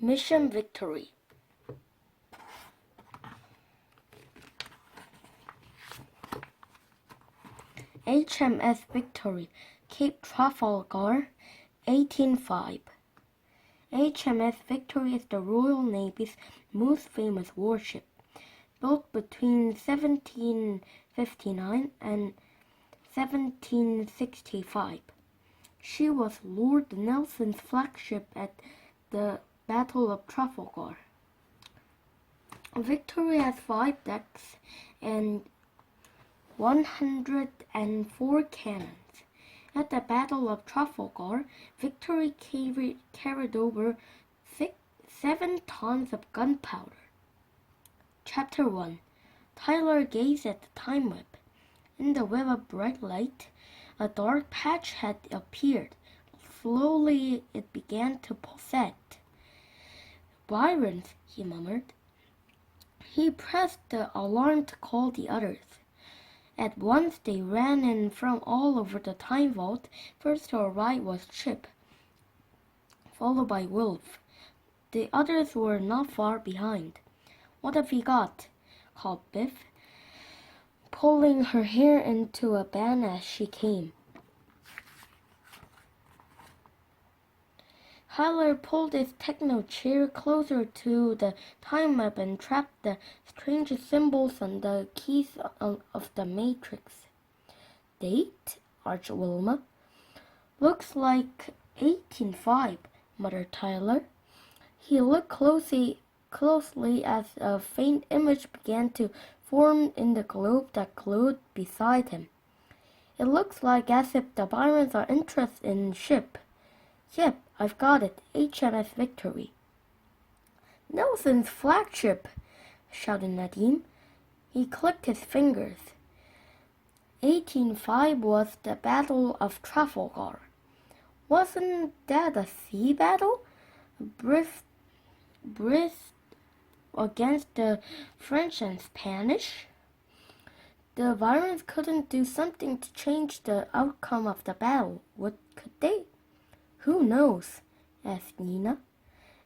Mission Victory. HMS Victory, Cape Trafalgar, 1805. HMS Victory is the Royal Navy's most famous warship, built between 1759 and 1765. She was Lord Nelson's flagship at the Battle of Trafalgar. Victory has 5 decks and 104 cannons. At the Battle of Trafalgar, Victory carried over 7 tons of gunpowder. Chapter 1. Tyler gazed at the time web. In the web of bright light, a dark patch had appeared. Slowly it began to pulsate. "Byrons," he murmured. He pressed the alarm to call the others. At once they ran in from all over the time vault. First to arrive was Chip, followed by Wolf. The others were not far behind. "What have you got?" called Biff, pulling her hair into a band as she came. Tyler pulled his techno chair closer to the time map and trapped the strange symbols on the keys of the matrix. "Date?" arched Wilma. "Looks like 1805, muttered Tyler. He looked closely as a faint image began to form in the globe that glowed beside him. "It looks like as if the Byrons are interested in ship." "Yep, I've got it. HMS Victory." "Nelson's flagship!" shouted Nadim. He clicked his fingers. 1805 was the Battle of Trafalgar. Wasn't that a sea battle? Brist against the French and Spanish? The Byrons couldn't do something to change the outcome of the battle, could they? "Who knows?" asked Nina.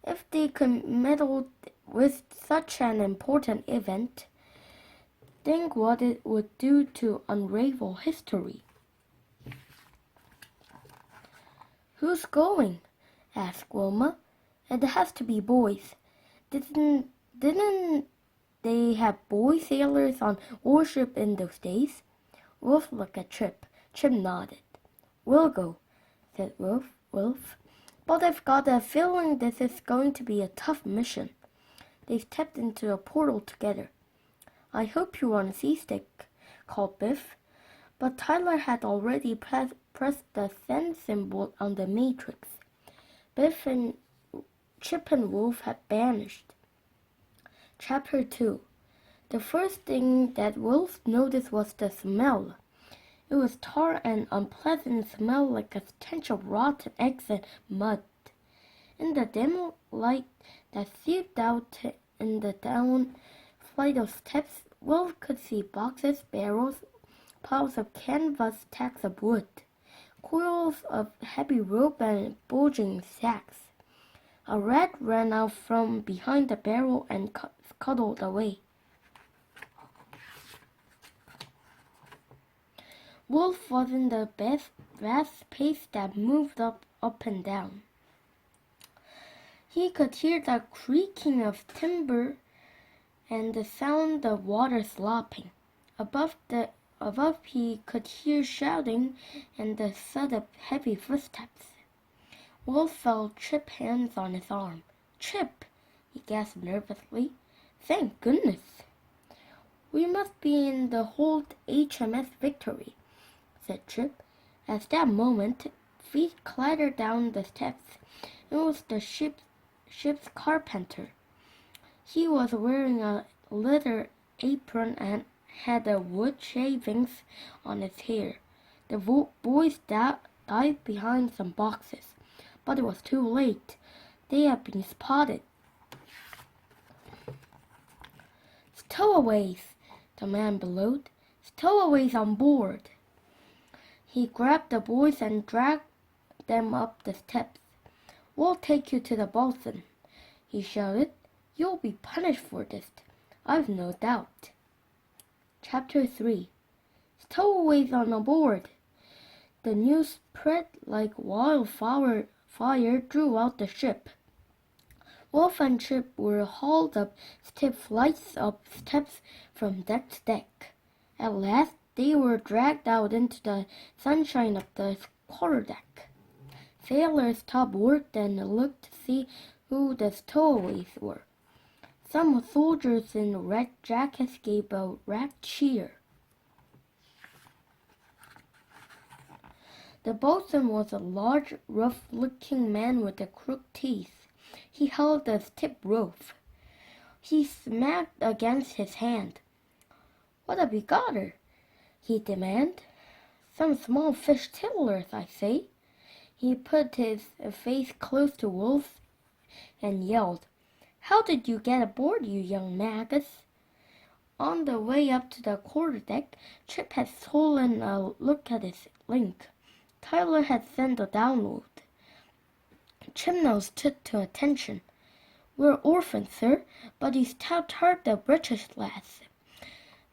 "If they could meddle with such an important event, think what it would do to unravel history." "Who's going?" asked Wilma. "It has to be boys. Didn't they have boy sailors on warship in those days?" Wolf looked at Chip. Chip nodded. "We'll go," said Wolf. "But I've got a feeling this is going to be a tough mission." They stepped into a portal together. "I hope you aren't seasick," called Biff. But Tyler had already pressed the send symbol on the matrix. Biff and Chip and Wolf had vanished. Chapter 2. The first thing that Wolf noticed was the smell. It was tar and unpleasant smell, like a stench of rotten eggs and mud. In the dim light that seeped out in the down flight of steps, Wolf could see boxes, barrels, piles of canvas, stacks of wood, coils of heavy rope, and bulging sacks. A rat ran out from behind the barrel and scuttled away. Wolf was in the vast pace that moved up and down. He could hear the creaking of timber and the sound of water slopping. Above he could hear shouting and the thud of heavy footsteps. Wolf felt Chip's hands on his arm. "Chip!" he gasped nervously. "Thank goodness!" "We must be in the hold HMS Victory," said Chip. At that moment, feet clattered down the steps. It was the ship's carpenter. He was wearing a leather apron and had a wood shavings on his hair. The boys dived behind some boxes, but it was too late. They had been spotted. "Stowaways!" the man bellowed. "Stowaways on board!" He grabbed the boys and dragged them up the steps. "We'll take you to the bosun." he shouted. "You'll be punished for this, I've no doubt." Chapter 3. Stowaways on board. The news spread like wildfire throughout the ship. Wolf and Chip were hauled up steep flights of steps from deck to deck. At last, they were dragged out into the sunshine of the quarterdeck. Sailors stopped work and looked to see who the stowaways were. Some soldiers in red jackets gave a ragged cheer. The boatswain was a large, rough-looking man with crooked teeth. He held a stiff rope. He smacked against his hand. "What have you got her?" he demanded. "Some small fish ticklers, I say." He put his face close to Wolf and yelled, "How did you get aboard, you young maggots?" On the way up to the quarterdeck, Chip had stolen a look at his link. Tyler had sent a download. Chibnall stood to attention. "We're orphans, sir, but he's stout-hearted the British lads.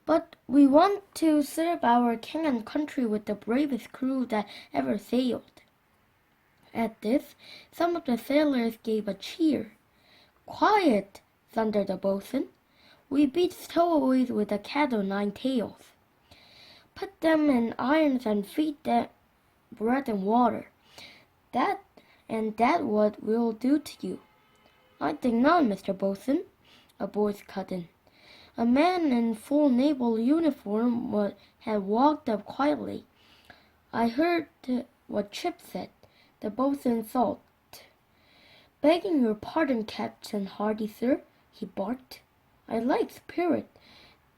But we want to serve our king and country with the bravest crew that ever sailed." At this, some of the sailors gave a cheer. "Quiet!" thundered the boatswain. "We beat stowaways with a cat o' nine tails. Put them in irons and feed them bread and water. That's what we'll do to you." "I think not, Mr. Boatswain," a voice cut in. A man in full naval uniform had walked up quietly. "I heard what Chip said," the boatswain thought. "Begging your pardon, Captain Hardy, sir," he barked. "I like spirit,"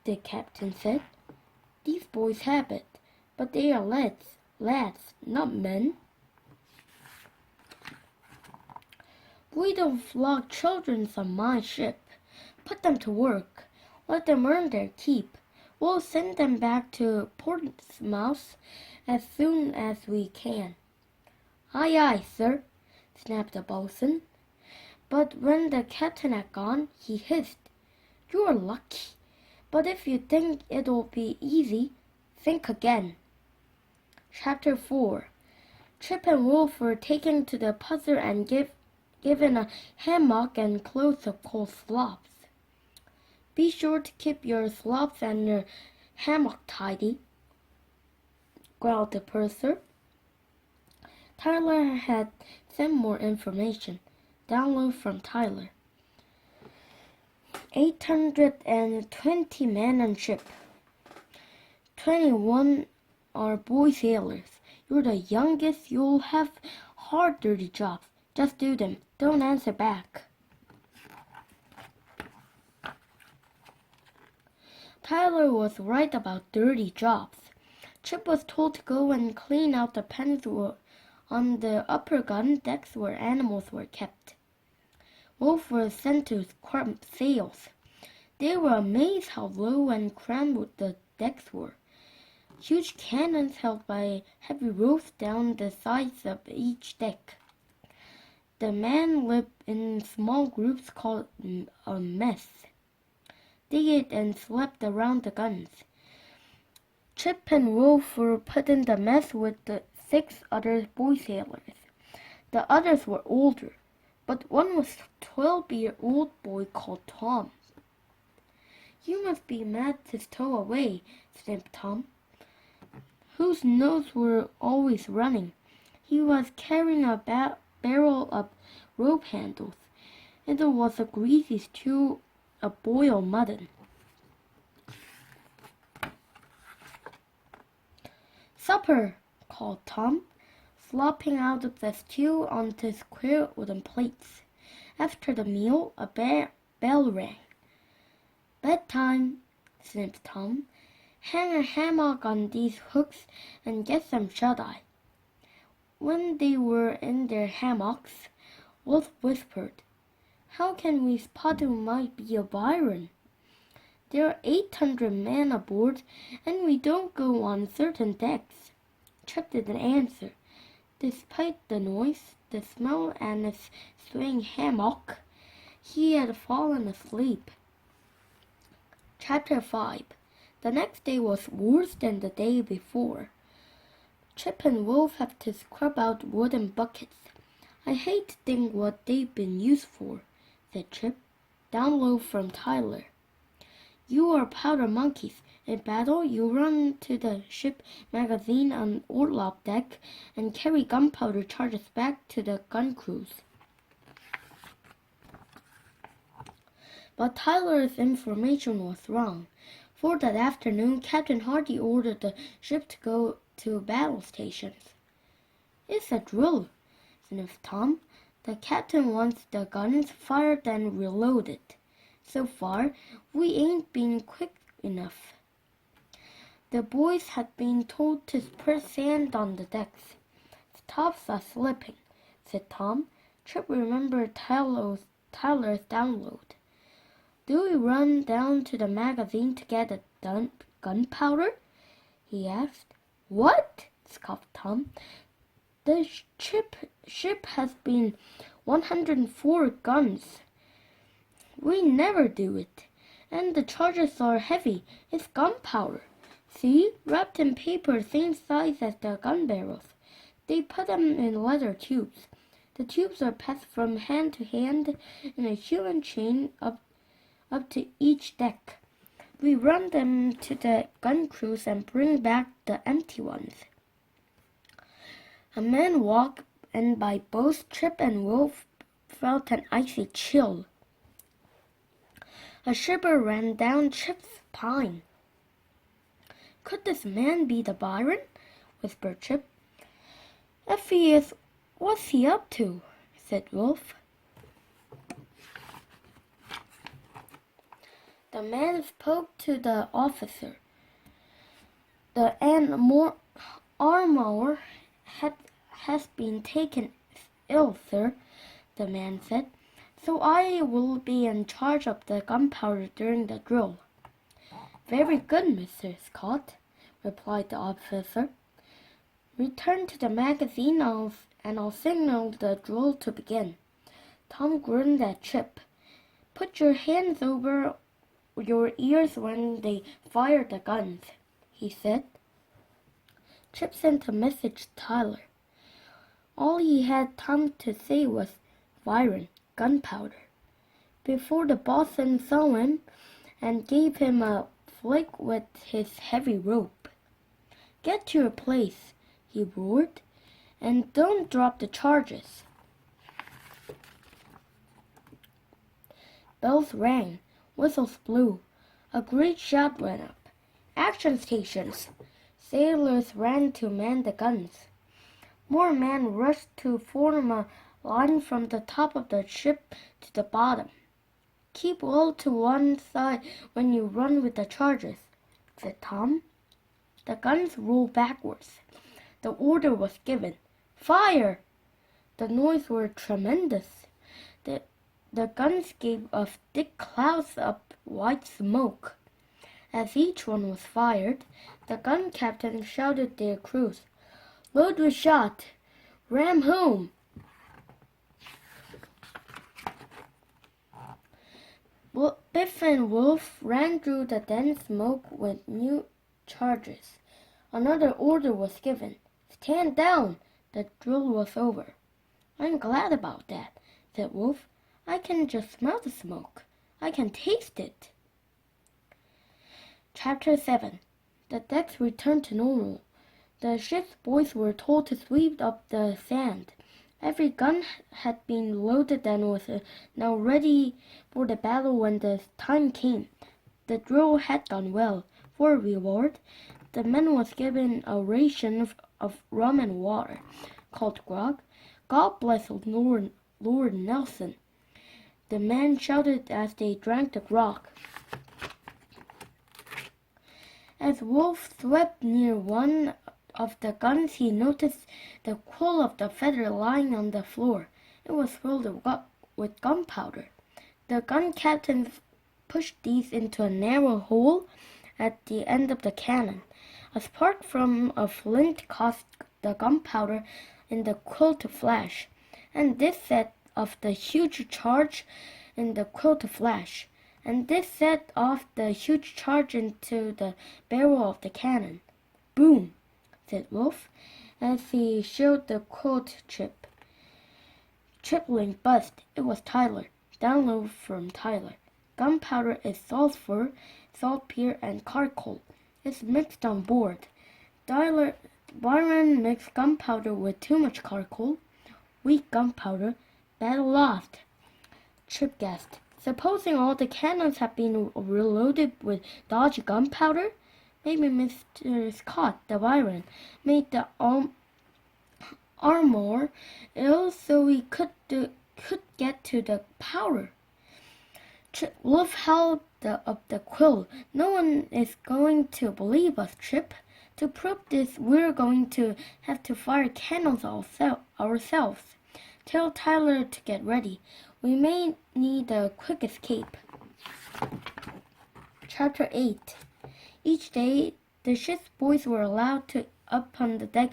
the captain said. "These boys have it, but they are lads, not men." "We don't flog children on my ship. Put them to work. Let them earn their keep. We'll send them back to Portsmouth as soon as we can." "Aye, aye, sir," snapped the boatswain. But when the captain had gone, he hissed, "You're lucky. But if you think it'll be easy, think again." Chapter 4. Chip and Wolf were taken to the puzzer and given a hammock and clothes called slops. "Be sure to keep your slops and your hammock tidy," growled the purser. Tyler had sent more information. Download from Tyler. 820 men on ship. 21 are boy sailors. You're the youngest. You'll have hard, dirty jobs. Just do them. Don't answer back. Tyler was right about dirty jobs. Chip was told to go and clean out the pens on the upper gun decks where animals were kept. Wolf was sent to scrub sails. They were amazed how low and cramped the decks were. Huge cannons held by heavy ropes down the sides of each deck. The men lived in small groups called a mess. They ate and slept around the guns. Chip and Wolf were put in the mess with the 6 other boy sailors. The others were older, but one was a 12-year-old boy called Tom. "You must be mad to stow away," sniffed Tom, whose nose were always running. He was carrying a barrel of rope handles. It was a greasy stew of boiled mutton. "Supper!" called Tom, slopping out of the stew onto square wooden plates. After the meal, a bell rang. "Bedtime," sniffed Tom. "Hang a hammock on these hooks and get some shut-eye." When they were in their hammocks, Wolf whispered, "How can we spot who might be a Byron? There are 800 men aboard, and we don't go on certain decks." Chip didn't answer. Despite the noise, the smell, and his swaying hammock, he had fallen asleep. Chapter 5. The next day was worse than the day before. Chip and Wolf have to scrub out wooden buckets. I hate to think what they've been used for, said Chip, down low from Tyler. You are powder monkeys. In battle, you run to the ship magazine on orlop deck and carry gunpowder charges back to the gun crews. But Tyler's information was wrong. For that afternoon, Captain Hardy ordered the ship to go to battle stations. It's a drill, sniffed Tom. The captain wants the guns fired and reloaded. So far, we ain't been quick enough. The boys had been told to spread sand on the decks. The tops are slipping, said Tom. Chip remembered Tyler's download. Do we run down to the magazine to get the gunpowder? He asked. What? Scoffed Tom. The ship has been 104 guns. We never do it. And the charges are heavy. It's gunpowder. See, wrapped in paper same size as the gun barrels. They put them in leather tubes. The tubes are passed from hand to hand in a human chain up to each deck. We run them to the gun crews and bring back the empty ones. A man walked, and by both Chip and Wolf felt an icy chill. A shiver ran down Chip's spine. Could this man be the Byron? Whispered Chip. If he is, what's he up to? Said Wolf. The man spoke to the officer. The armor has been taken ill, sir, the man said, so I will be in charge of the gunpowder during the drill. Very good, Mr. Scott, replied the officer. Return to the magazine and I'll signal the drill to begin. Tom grinned at Chip. Put your hands over your ears when they fire the guns, he said. Chip sent a message to Tyler. All he had time to say was firing gunpowder before the bosun saw him and gave him a flick with his heavy rope. Get to your place, he roared, and don't drop the charges. Bells rang. Whistles blew. A great shout went up. Action stations! Sailors ran to man the guns. More men rushed to form a line from the top of the ship to the bottom. Keep well to one side when you run with the charges, said Tom. The guns rolled backwards. The order was given. Fire! The noise was tremendous. The guns gave off thick clouds of white smoke. As each one was fired, the gun captain shouted their crews, Load with shot! Ram home! Biff and Wolf ran through the dense smoke with new charges. Another order was given. Stand down! The drill was over. I'm glad about that, said Wolf. I can just smell the smoke. I can taste it. Chapter 7. The decks returned to normal. The ship's boys were told to sweep up the sand. Every gun had been loaded and was now ready for the battle when the time came. The drill had gone well. For a reward, the men was given a ration of rum and water, called grog. God bless Lord Nelson. The men shouted as they drank the grog. As Wolf swept near one of the guns, he noticed the quill of the feather lying on the floor. It was filled with gunpowder. The gun captain pushed these into a narrow hole at the end of the cannon. A spark from a flint caused the gunpowder in the quill to flash, and this set off the huge charge in the quilt flash, and this set off the huge charge into the barrel of the cannon. Boom, said Wolf, as he showed the quilt Chip. Tripling buzzed. It was Tyler. Download from Tyler. Gunpowder is sulfur, saltpeter, and charcoal. It's mixed on board. Byron mixed gunpowder with too much charcoal. Weak gunpowder. Battle lost. Chip gasped. Supposing all the cannons had been reloaded with dodgy gunpowder? Maybe Mr. Scott, the Byron, made the armor ill so we could get to the powder. Wolf held up the quill. No one is going to believe us, Chip. To prove this, we're going to have to fire cannons ourselves. Tell Tyler to get ready. We may need a quick escape. Chapter 8. Each day, the ship's boys were allowed to up on the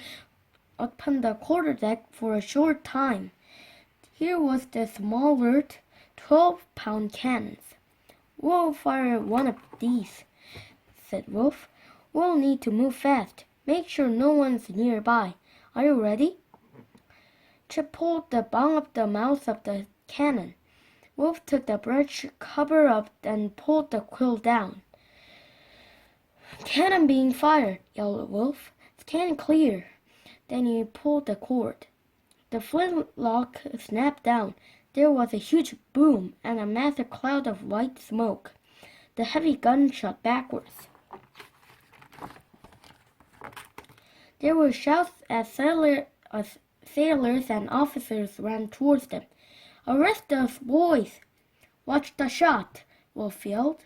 quarterdeck for a short time. Here was the smaller 12-pound cannons. We'll fire one of these, said Wolf. We'll need to move fast. Make sure no one's nearby. Are you ready? Chip pulled the bung of the mouth of the cannon. Wolf took the branch cover up and pulled the quill down. Cannon being fired, yelled Wolf. Stand clear. Then he pulled the cord. The flintlock snapped down. There was a huge boom and a massive cloud of white smoke. The heavy gun shot backwards. There were shouts as sailors and officers ran towards them. Arrest us, boys! Watch the shot, Wolf yelled.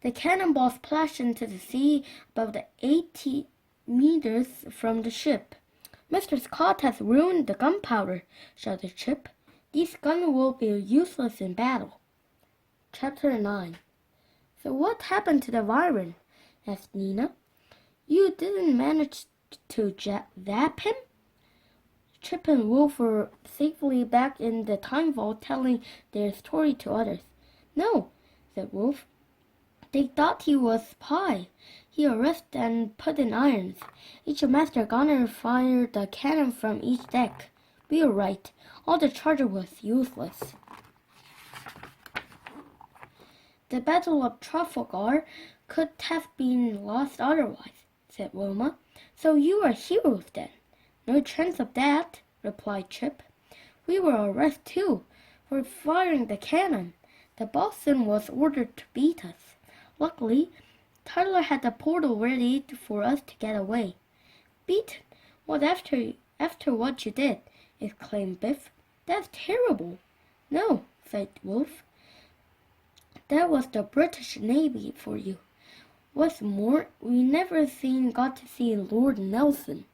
The cannonball splashed into the sea about 80 meters from the ship. Mr. Scott has ruined the gunpowder, shouted Chip. These guns will be useless in battle. Chapter 9. So what happened to the Byron? Asked Nina. You didn't manage to zap him? Chip and Wolf were safely back in the time vault telling their story to others. No, said Wolf. They thought he was spy. He arrested and put in irons. Each master gunner fired the cannon from each deck. We were right. All the charge was useless. The Battle of Trafalgar could have been lost otherwise, said Wilma. So you are heroes then? No chance of that, replied Chip. We were arrested too, for firing the cannon. The bosun was ordered to beat us. Luckily, Tyler had the portal ready for us to get away. Beaten? What after what you did? Exclaimed Biff. That's terrible. No, said Wolf. That was the British Navy for you. What's more, we never got to see Lord Nelson.